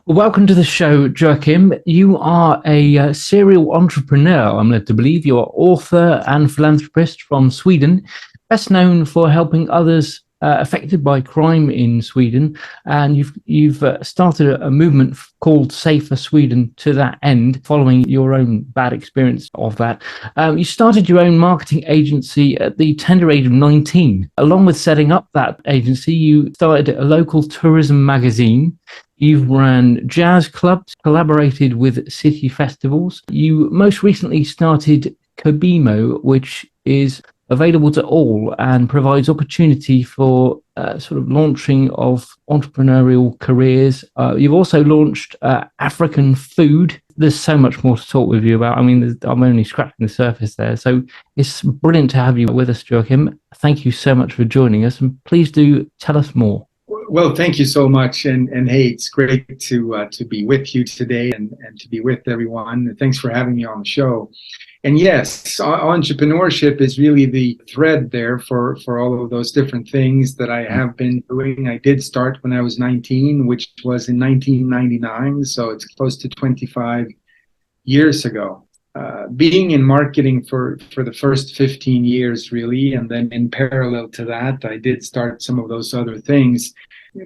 Well, welcome to the show, Joakim. You are a serial entrepreneur, I'm led to believe. You're author and philanthropist from Sweden, best known for helping others affected by crime in Sweden. And you've started a movement called Safer Sweden to that end, following your own bad experience of that. You started your own marketing agency at the tender age of 19. Along with setting up that agency, you started a local tourism magazine. You've ran jazz clubs, collaborated with city festivals. You most recently started Cubimo, which is available to all and provides opportunity for sort of launching of entrepreneurial careers. You've also launched African food. There's so much more to talk with you about. I mean, I'm only scratching the surface there. So it's brilliant to have you with us, Joakim. Thank you so much for joining us, and please do tell us more. Well, thank you so much, and hey, it's great to be with you today and to be with everyone. Thanks for having me on the show. And yes, entrepreneurship is really the thread there for all of those different things that I have been doing. I did start when I was 19, which was in 1999, so it's close to 25 years ago. Being in marketing for the first 15 years, really, and then in parallel to that, I did start some of those other things.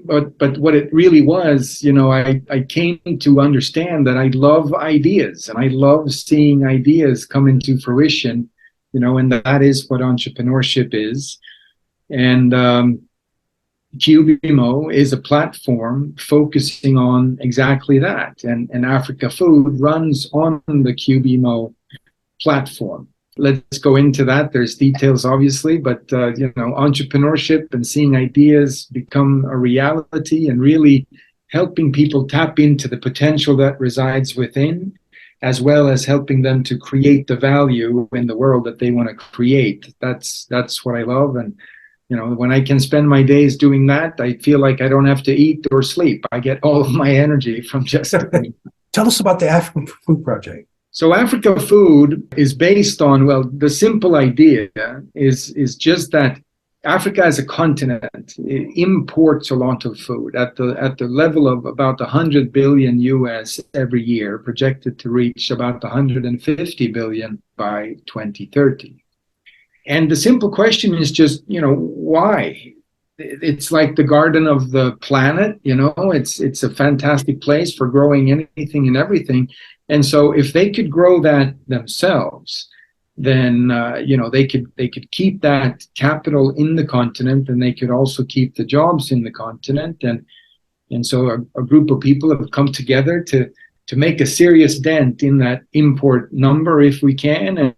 But what it really was, I came to understand that I love ideas, and I love seeing ideas come into fruition, and that is what entrepreneurship is. And Cubimo is a platform focusing on exactly that, and Africa Food runs on the Cubimo platform. Let's go into that. There's details, obviously, but entrepreneurship and seeing ideas become a reality, and really helping people tap into the potential that resides within, as well as helping them to create the value in the world that they want to create. That's what I love. And when I can spend my days doing that, I feel like I don't have to eat or sleep. I get all of my energy from just doing. Tell us about the African Food Project. So Africa Food is based on, the simple idea is just that Africa as a continent imports a lot of food at the level of about 100 billion US every year, projected to reach about 150 billion by 2030. And the simple question is just, why? It's like the garden of the planet, it's a fantastic place for growing anything and everything. And so if they could grow that themselves, then, they could keep that capital in the continent, and they could also keep the jobs in the continent. And so a group of people have come together to make a serious dent in that import number, if we can,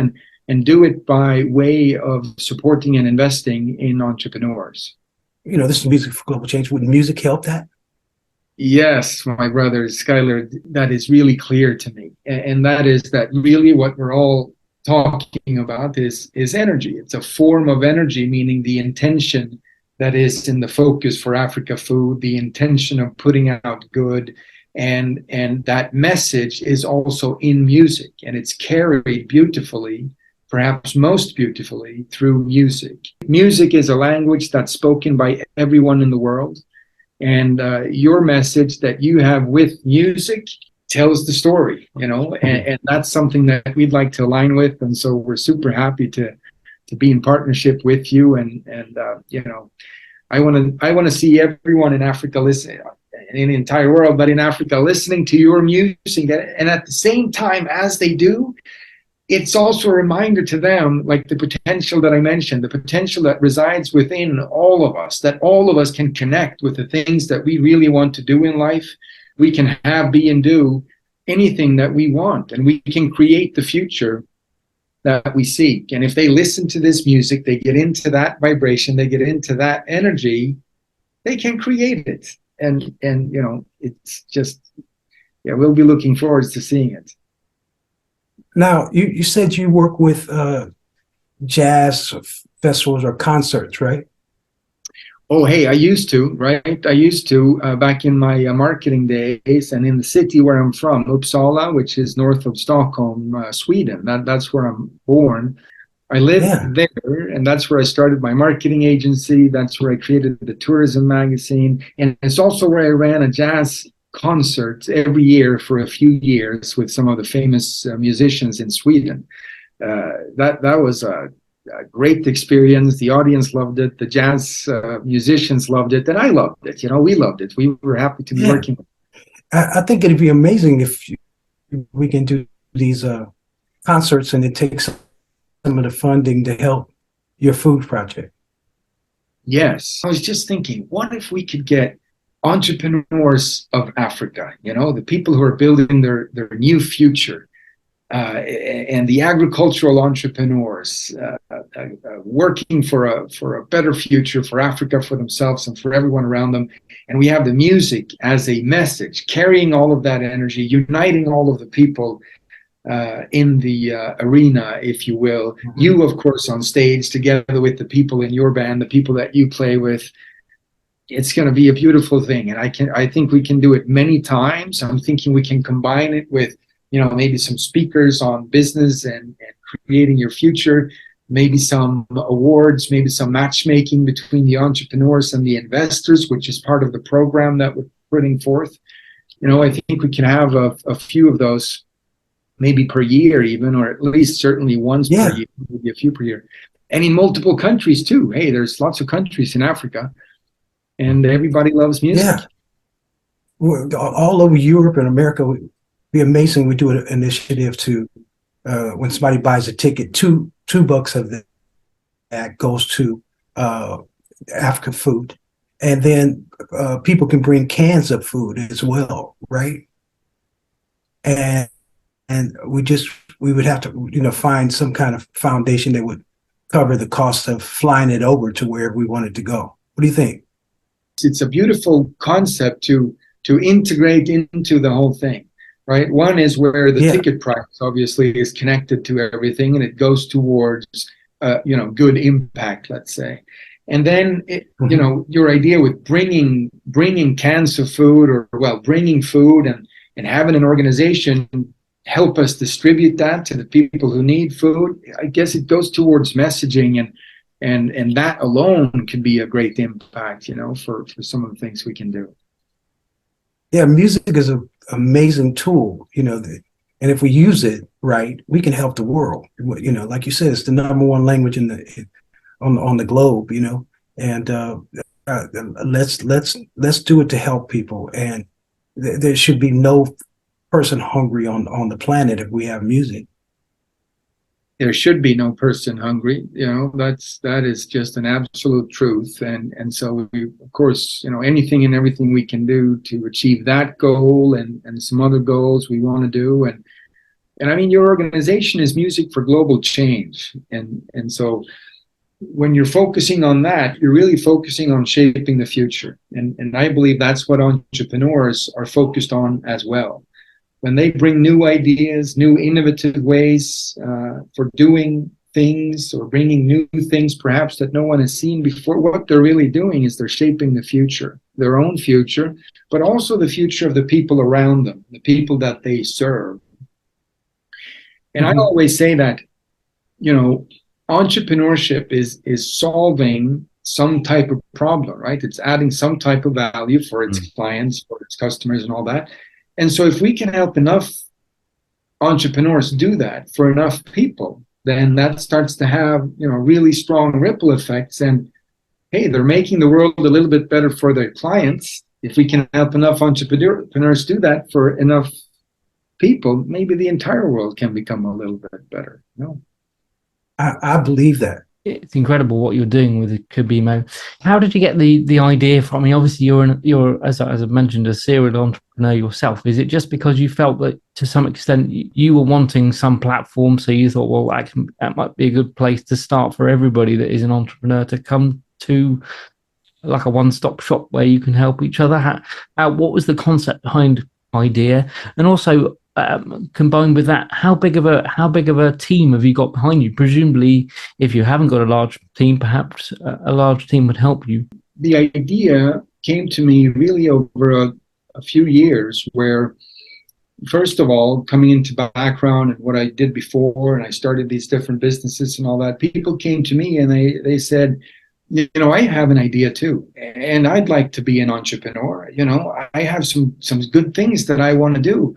and do it by way of supporting and investing in entrepreneurs. This is Music for Global Change. Would music help that? Yes, my brother, Skyler, that is really clear to me. And that is that really what we're all talking about is energy. It's a form of energy, meaning the intention that is in the focus for Africa Food, the intention of putting out good. And that message is also in music, and it's carried beautifully, perhaps most beautifully, through music. Music is a language that's spoken by everyone in the world. And your message that you have with music tells the story, and that's something that we'd like to align with. And so we're super happy to be in partnership with you. And I want to see everyone in Africa listen, in the entire world, but in Africa, listening to your music. And at the same time, as they do, it's also a reminder to them, like the potential that I mentioned, the potential that resides within all of us, that all of us can connect with the things that we really want to do in life. We can have, be, and do anything that we want, and we can create the future that we seek. And if they listen to this music, they get into that vibration, they get into that energy, they can create it. And it's just, we'll be looking forward to seeing it. Now, you said you work with jazz festivals or concerts, right? Oh, hey, I used to, right? I used to back in my marketing days, and in the city where I'm from, Uppsala, which is north of Stockholm, Sweden. That's where I'm born. I lived there, and that's where I started my marketing agency. That's where I created the tourism magazine. And it's also where I ran a jazz concerts every year for a few years with some of the famous musicians in Sweden. That was a great experience. The audience loved it. The jazz musicians loved it, and I loved it. We loved it. We were happy to be working with it. I think it'd be amazing if we can do these concerts and it takes some of the funding to help your food project. Yes. I was just thinking, what if we could get entrepreneurs of Africa, the people who are building their new future, and the agricultural entrepreneurs working for a better future for Africa, for themselves and for everyone around them. And we have the music as a message, carrying all of that energy, uniting all of the people in the arena, if you will. Mm-hmm. You, of course, on stage together with the people in your band, the people that you play with. It's going to be a beautiful thing. And I think we can do it many times. I'm thinking we can combine it with, maybe some speakers on business and creating your future, maybe some awards, maybe some matchmaking between the entrepreneurs and the investors, which is part of the program that we're putting forth. I think we can have a few of those, maybe per year even, or at least certainly once per year, maybe a few per year. And in multiple countries too. Hey, there's lots of countries in Africa, and everybody loves music. Yeah. All over Europe and America, it'd be amazing. We do an initiative to, when somebody buys a ticket, $2 of that goes to African food. And then people can bring cans of food as well, right? And we would have to, find some kind of foundation that would cover the cost of flying it over to where we wanted to go. What do you think? It's a beautiful concept to integrate into the whole thing, right? One is where the ticket price obviously is connected to everything, and it goes towards, good impact, let's say. And then, your idea with bringing cans of food, or bringing food and having an organization help us distribute that to the people who need food. I guess it goes towards messaging, and that alone could be a great impact, for some of the things we can do. Yeah, music is an amazing tool, and if we use it right, we can help the world. Like you said, it's the number one language on the globe, and let's do it to help people. And there should be no person hungry on the planet if we have music. There should be no person hungry. That is just an absolute truth. And so we, of course, anything and everything we can do to achieve that goal and some other goals we want to do. And I mean, your organization is Music for Global Change. And so when you're focusing on that, you're really focusing on shaping the future. And I believe that's what entrepreneurs are focused on as well. When they bring new ideas, new innovative ways for doing things, or bringing new things perhaps that no one has seen before, what they're really doing is they're shaping the future, their own future, but also the future of the people around them, the people that they serve. And I always say that, entrepreneurship is solving some type of problem, right? It's adding some type of value for its clients, for its customers and all that. And so if we can help enough entrepreneurs do that for enough people, then that starts to have, really strong ripple effects. And hey, they're making the world a little bit better for their clients. If we can help enough entrepreneurs do that for enough people, maybe the entire world can become a little bit better. I believe that. It's incredible what you're doing with Cubimo. How did you get the idea from? I mean, obviously you're as I mentioned, a serial entrepreneur yourself. Is it just because you felt that to some extent you were wanting some platform, so you thought, well, that might be a good place to start for everybody that is an entrepreneur to come to, like a one-stop shop where you can help each other? What was the concept behind idea? And also, combined with that, how big of a team have you got behind you? Presumably, if you haven't got a large team, perhaps a large team would help you. The idea came to me really over a few years, where, first of all, coming into background and what I did before, and I started these different businesses and all that, people came to me and they said, I have an idea too, and I'd like to be an entrepreneur. I have some good things that I want to do.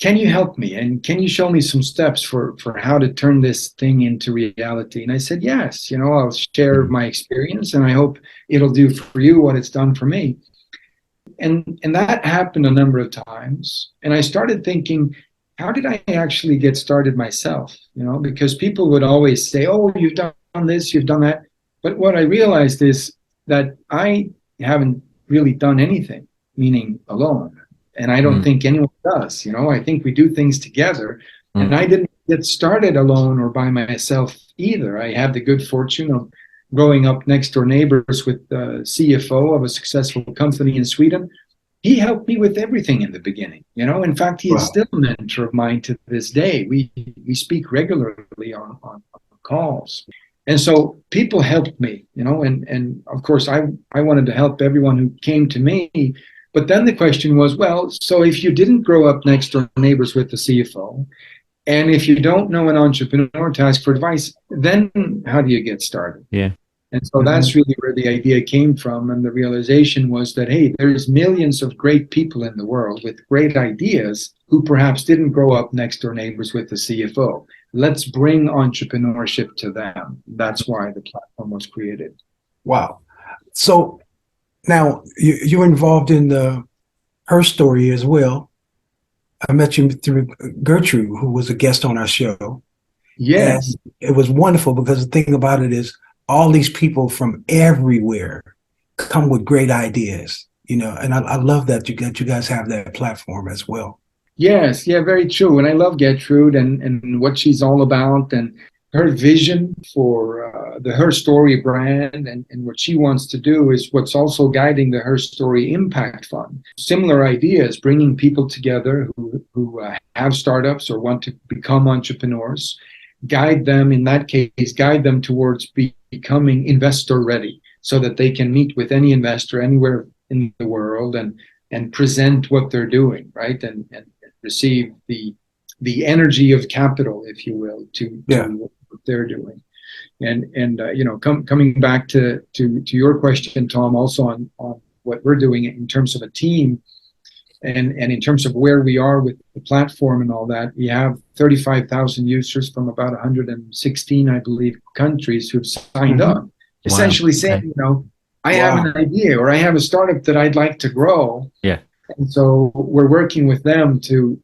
Can you help me? And can you show me some steps for how to turn this thing into reality? And I said, yes, I'll share my experience, and I hope it'll do for you what it's done for me. And that happened a number of times. And I started thinking, how did I actually get started myself? Because people would always say, oh, you've done this, you've done that. But what I realized is that I haven't really done anything, meaning alone. And I don't think anyone does. I think we do things together. And I didn't get started alone or by myself either. I had the good fortune of growing up next door neighbors with the CFO of a successful company in Sweden. He helped me with everything in the beginning. In fact, he is still a mentor of mine to this day. We speak regularly on calls. And so people helped me, and of course I wanted to help everyone who came to me. But then the question was, well, so if you didn't grow up next door neighbors with the CFO, and if you don't know an entrepreneur to ask for advice, then how do you get started? Yeah. And so that's really where the idea came from. And the realization was that, hey, there's millions of great people in the world with great ideas who perhaps didn't grow up next door neighbors with the CFO. Let's bring entrepreneurship to them. That's why the platform was created. Wow. So now you're involved in her story as well. I met you through Gertrude, who was a guest on our show. Yes. And it was wonderful because the thing about it is all these people from everywhere come with great ideas, and I love that you guys have that platform as well. Yes, yeah, very true. And I love Gertrude and what she's all about, and her vision for the Her Story brand, and what she wants to do is what's also guiding the Her Story Impact Fund. Similar ideas, bringing people together who have startups or want to become entrepreneurs, guide them towards becoming investor ready, so that they can meet with any investor anywhere in the world and present what they're doing, right? And receive the energy of capital, if you will, to what they're doing. And coming back to your question, Tom, also on what we're doing in terms of a team, and in terms of where we are with the platform and all that, we have 35,000 users from about 116, I believe, countries who've signed up, essentially saying, I have an idea, or I have a startup that I'd like to grow. Yeah. And so we're working with them to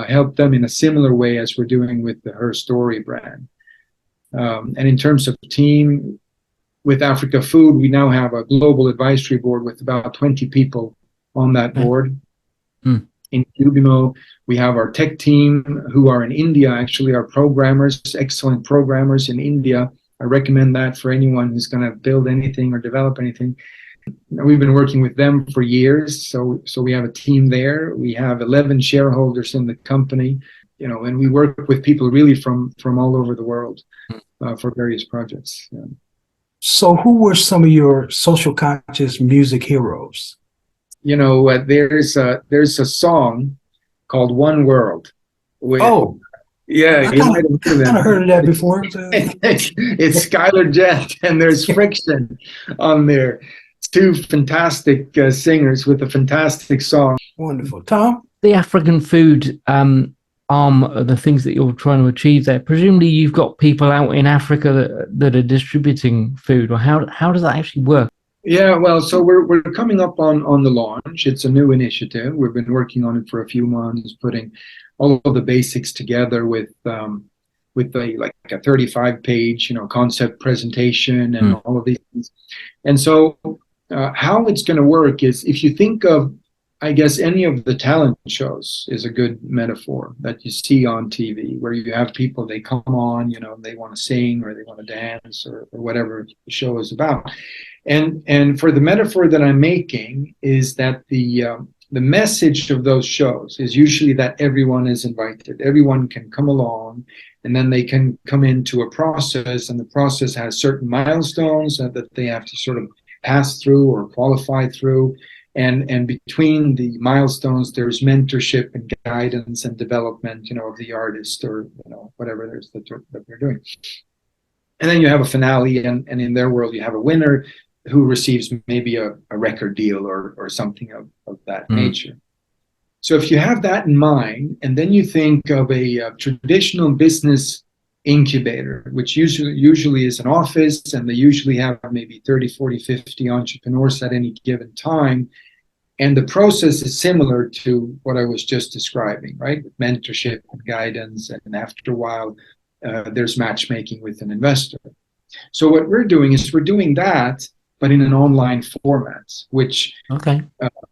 help them in a similar way as we're doing with the Her Story brand. And in terms of team, with Africa Food, we now have a global advisory board with about 20 people on that board. In Cubimo, we have our tech team who are in India, actually, our programmers, excellent programmers in India. I recommend that for anyone who's going to build anything or develop anything. We've been working with them for years, so we have a team there. We have 11 shareholders in the company, and we work with people really from all over the world for various projects. Yeah. So who were some of your social conscious music heroes? There's a song called One World. Yeah, you might have heard of that before. It's Skyler Jett, and there's Friction on there. Two fantastic singers with a fantastic song. Wonderful. Tom? The African food arm of the things that you're trying to achieve there, presumably you've got people out in Africa that are distributing food, or how does that actually work? Yeah, well, so we're coming up on the launch. It's a new initiative. We've been working on it for a few months, putting all of the basics together with a 35-page concept presentation and all of these things. And so how it's going to work is, if you think of, I guess, any of the talent shows is a good metaphor that you see on TV, where you have people, they come on, they want to sing or they want to dance or whatever the show is about. And for the metaphor that I'm making is that the message of those shows is usually that everyone is invited. Everyone can come along, and then they can come into a process, and the process has certain milestones that they have to sort of pass through or qualify through. And between the milestones, there's mentorship and guidance and development, of the artist or, whatever it is that they're doing. And then you have a finale, and in their world, you have a winner who receives maybe a record deal or something of that nature. So if you have that in mind, and then you think of a traditional business incubator, which usually is an office, and they usually have maybe 30, 40, 50 entrepreneurs at any given time. And the process is similar to what I was just describing, right? With mentorship and guidance, and after a while, there's matchmaking with an investor. So what we're doing is we're doing that, but in an online format, which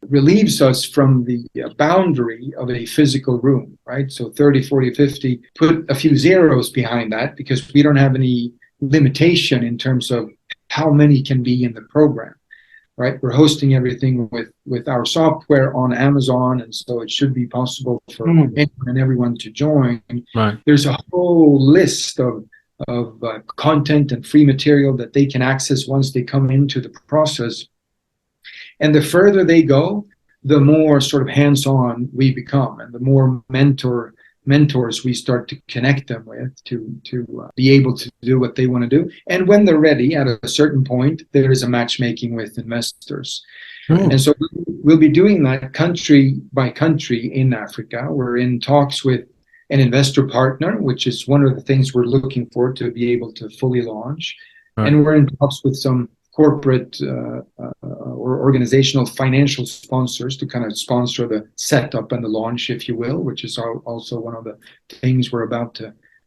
relieves us from the boundary of a physical room, right? So 30, 40, 50, put a few zeros behind that because we don't have any limitation in terms of how many can be in the program, right? We're hosting everything with our software on Amazon, and so it should be possible for anyone and everyone to join. Right. There's a whole list of content and free material that they can access once they come into the process. And the further they go, the more sort of hands-on we become, and the more mentors we start to connect them with to be able to do what they want to do. And when they're ready, at a certain point, there is a matchmaking with investors. And so we'll be doing that country by country in Africa. We're in talks with an investor partner, which is one of the things we're looking for to be able to fully launch. And we're in talks with some corporate or organizational financial sponsors to kind of sponsor the setup and the launch, if you will, which is also one of the things we're about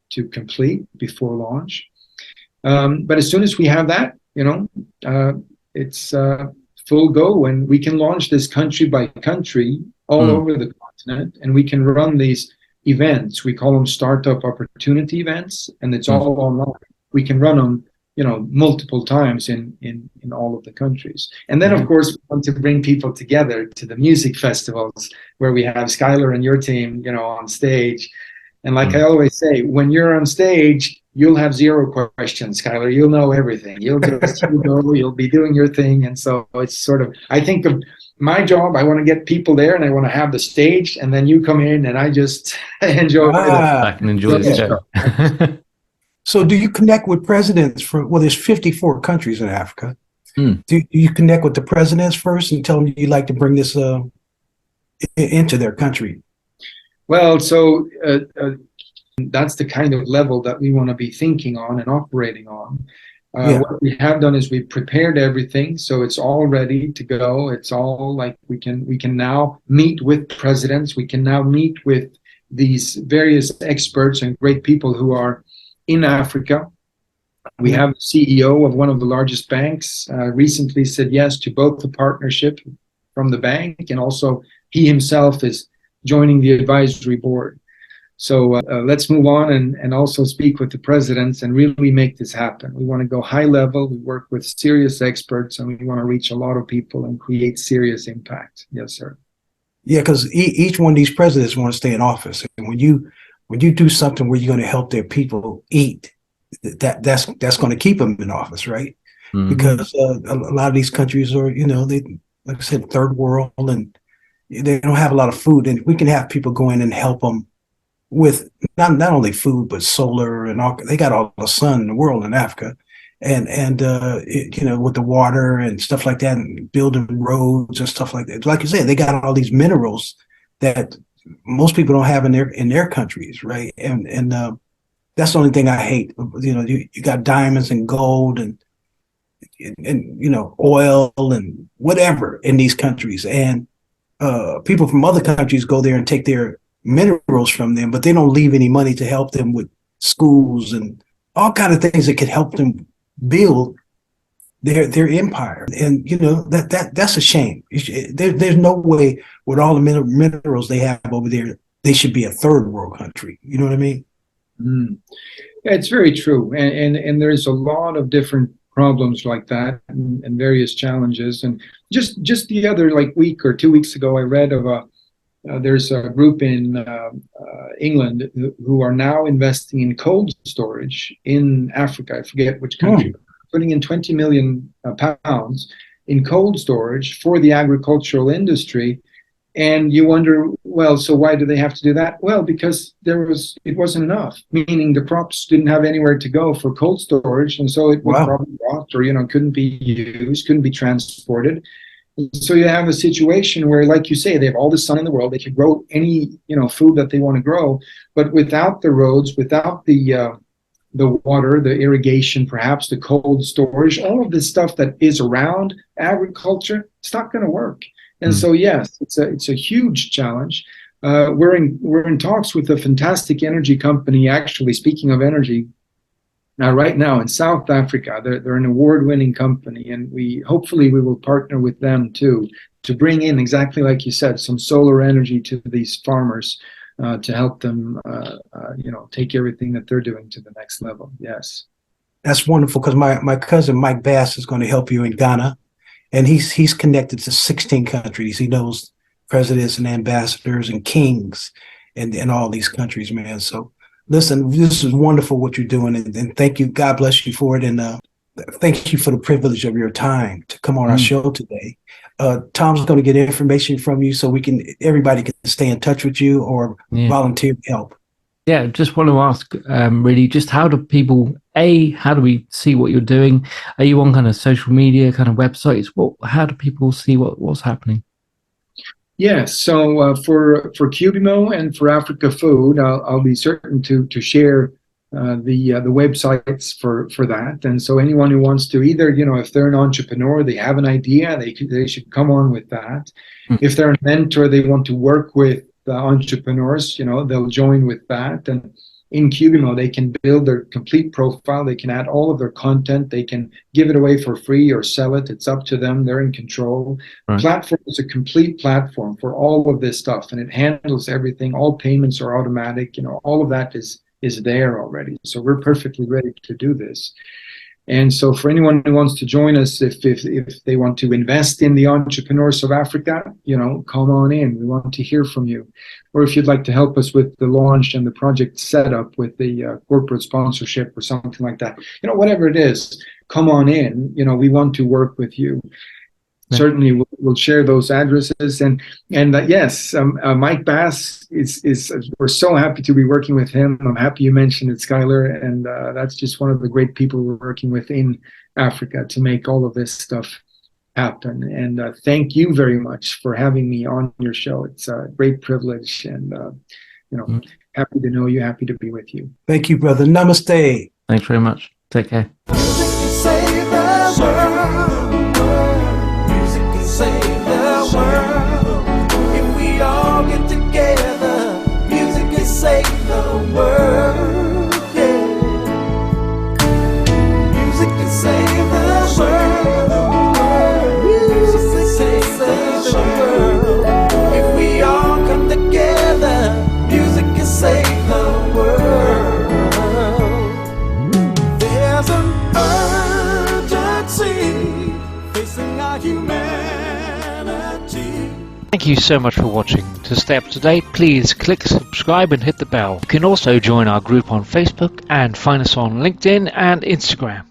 to complete before launch. But as soon as we have that, it's full go, and we can launch this country by country all over the continent, and we can run these events. We call them startup opportunity events, and it's all online. We can run them multiple times in all of the countries. And then, of course, we want to bring people together to the music festivals where we have Skyler and your team, on stage. And like I always say, when you're on stage, you'll have zero questions, Skyler. You'll know everything. You'll just you'll be doing your thing. And so it's sort of, I think of my job, I want to get people there, and I want to have the stage, and then you come in and I just enjoy I can enjoy the show. So do you connect with presidents there's 54 countries in Africa. Do you connect with the presidents first and tell them you'd like to bring this into their country? Well, so that's the kind of level that we want to be thinking on and operating on. What we have done is we've prepared everything, so it's all ready to go. It's all like we can now meet with presidents. We can now meet with these various experts and great people who are in Africa. We have the CEO of one of the largest banks recently said yes to both the partnership from the bank, and also he himself is joining the advisory board. So let's move on and also speak with the presidents and really make this happen. We want to go high level. We work with serious experts, and we want to reach a lot of people and create serious impact. Yes, sir. Yeah, because each one of these presidents want to stay in office. And when you do something where you're going to help their people eat, that's going to keep them in office, right? Because a lot of these countries are, they, like I said, third world, and they don't have a lot of food. And we can have people go in and help them with not only food but solar and all. They got all the sun in the world in Africa, and with the water and stuff like that, and building roads and stuff like that. Like you said, they got all these minerals that most people don't have in their countries, right? And that's the only thing I hate. You got diamonds and gold and oil and whatever in these countries, and people from other countries go there and take their minerals from them, but they don't leave any money to help them with schools and all kind of things that could help them build their empire. And that's a shame. There's no way with all the minerals they have over there, they should be a third world country. You know what I mean? Yeah, it's very true. And there's a lot of different problems like that and various challenges. And just the other week or 2 weeks ago, I read of there's a group in England who are now investing in cold storage in Africa. I forget which country, putting in 20 million pounds in cold storage for the agricultural industry. And you wonder, well, so why do they have to do that? Well, because it wasn't enough, meaning the crops didn't have anywhere to go for cold storage, and so it was probably lost, or couldn't be used, couldn't be transported. So you have a situation where, like you say, they have all the sun in the world, they can grow any food that they want to grow, but without the roads, without the water, the irrigation, perhaps the cold storage, all of this stuff that is around agriculture, it's not going to work. And so, yes, it's a huge challenge. We're in talks with a fantastic energy company. Actually, speaking of energy, right now in South Africa, they're an award-winning company, and hopefully we will partner with them too to bring in, exactly like you said, some solar energy to these farmers to help them, take everything that they're doing to the next level. Yes, that's wonderful, because my cousin Mike Bass is going to help you in Ghana. And he's connected to 16 countries. He knows presidents and ambassadors and kings in all these countries, man. So listen, this is wonderful what you're doing. And thank you. God bless you for it. And thank you for the privilege of your time to come on our show today. Tom's going to get information from you so everybody can stay in touch with you or volunteer help. Yeah, just want to ask, really, just how do we see what you're doing? Are you on kind of social media, kind of websites? How do people see what's happening? Yes, so for Cubimo and for Africa Food, I'll be certain to share the websites for that. And so anyone who wants to, either if they're an entrepreneur, they have an idea, they should come on with that. If they're a mentor, they want to work with the entrepreneurs, they'll join with that. And in Cubimo, they can build their complete profile. They can add all of their content. They can give it away for free or sell it. It's up to them. They're in control. Right. Platform is a complete platform for all of this stuff, and it handles everything. All payments are automatic. All of that is there already. So we're perfectly ready to do this. And so for anyone who wants to join us, if they want to invest in the entrepreneurs of Africa, come on in. We want to hear from you. Or if you'd like to help us with the launch and the project setup with the corporate sponsorship or something like that, whatever it is, come on in. We want to work with you. Certainly, we'll share those addresses. And yes, Mike Bass is we're so happy to be working with him. I'm happy you mentioned it, Skyler, and that's just one of the great people we're working with in Africa to make all of this stuff happen. And thank you very much for having me on your show. It's a great privilege, and happy to know you, happy to be with you. Thank you, brother. Namaste. Thanks very much. Take care. Save the world. If we all get together, music can save the world. Yeah. Music can save the world. Music can save the world. If we all come together, music can save the world. There's an urgency facing our humanity. Thank you so much for watching. To stay up to date, please click subscribe and hit the bell. You can also join our group on Facebook and find us on LinkedIn and Instagram.